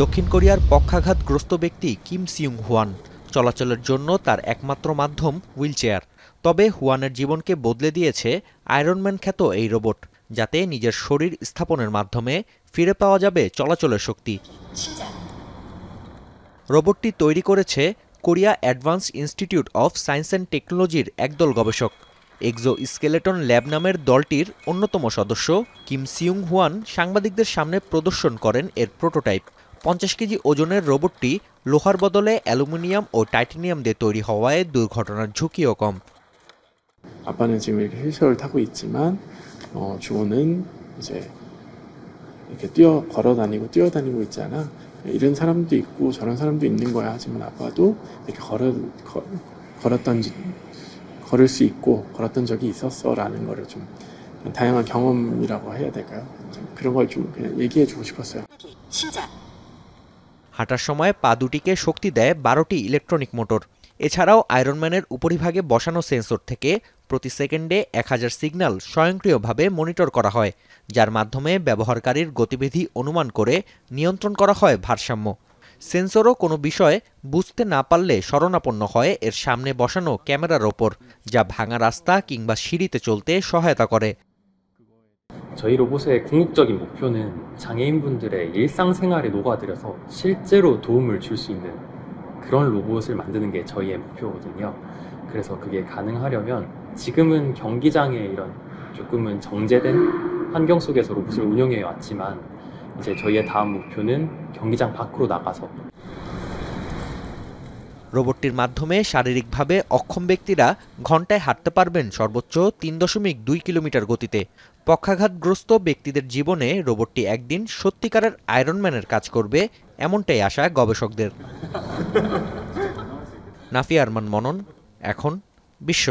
দক্ষিণ কোরিয়ার পক্ষাঘাতগ্রস্ত ব্যক্তি কিম সিউং হুয়ান। চলাচলের জন্য তার একমাত্র মাধ্যম হুইলচেয়ার। তবে হুয়ানের জীবনকে বদলে দিয়েছে আয়রনম্যান খ্যাত এই রোবট, যাতে নিজের শরীর স্থাপনের মাধ্যমে ফিরে পাওয়া যাবে চলাচলের শক্তি। রোবটটি তৈরি করেছে Korea advance institute of science and টেকনোলজির একদল গবেষক। এক্সো স্কেলেটন ল্যাব নামের দলটির অন্যতম সদস্য কিম সিউং হুয়ান সাংবাদিকদের সামনে প্রদর্শন করেন এর প্রোটোটাইপ। 50 কেজি ওজনের রোবটটি লোহার বদলে অ্যালুমিনিয়াম ও টাইটানিয়াম দিয়ে তৈরি হওয়ায় দুর্ঘটনার ঝুঁকিও কম। 아빠는 지금 이렇게 휠체어를 타고 있지만 주호는 이제 이렇게 걸어 다니고 뛰어다니고 있잖아. 이런 사람도 있고 저런 사람도 있는 거야. 하지만 아빠도 이렇게 걸을 수 있고 걸었던 적이 있었어라는 거를 좀 다양한 경험이라고 해야 될까요? 그런 걸 좀 그냥 얘기해 주고 싶었어요. হাঁটার সময় পা দুটিকে শক্তি দেয় 12টি ইলেকট্রনিক মোটর। এছাড়াও আয়রনম্যানের উপরিভাগে বসানো সেন্সর থেকে প্রতি সেকেন্ডে 1000 সিগন্যাল স্বয়ংক্রিয়ভাবে মনিটর করা হয়, যার মাধ্যমে ব্যবহারকারীর গতিবিধি অনুমান করে নিয়ন্ত্রণ করা হয় ভারসাম্য। সেন্সরও কোনো বিষয় বুঝতে না পারলে শরণাপন্ন হয় এর সামনে বসানো ক্যামেরার ওপর, যা ভাঙা রাস্তা কিংবা সিঁড়িতে চলতে সহায়তা করে। 저희 로봇의 궁극적인 목표는 장애인분들의 일상생활에 녹아들여서 실제로 도움을 줄 수 있는 그런 로봇을 만드는 게 저희의 목표거든요. 그래서 그게 가능하려면 지금은 경기장의 이런 조금은 정제된 환경 속에서 로봇을 운영해 왔지만 이제 저희의 다음 목표는 경기장 밖으로 나가서 রোবটটির মাধ্যমে শারীরিকভাবে অক্ষম ব্যক্তিরা ঘন্টায় হাঁটতে পারবেন সর্বোচ্চ 3.2 কিলোমিটার গতিতে। পক্ষাঘাতগ্রস্ত ব্যক্তিদের জীবনে রোবটটি একদিন সত্যিকারের আয়রনম্যানের কাজ করবে, এমনটাই আশা গবেষকদের। নাফিয়া আরমান মনন, এখন বিশ্ব।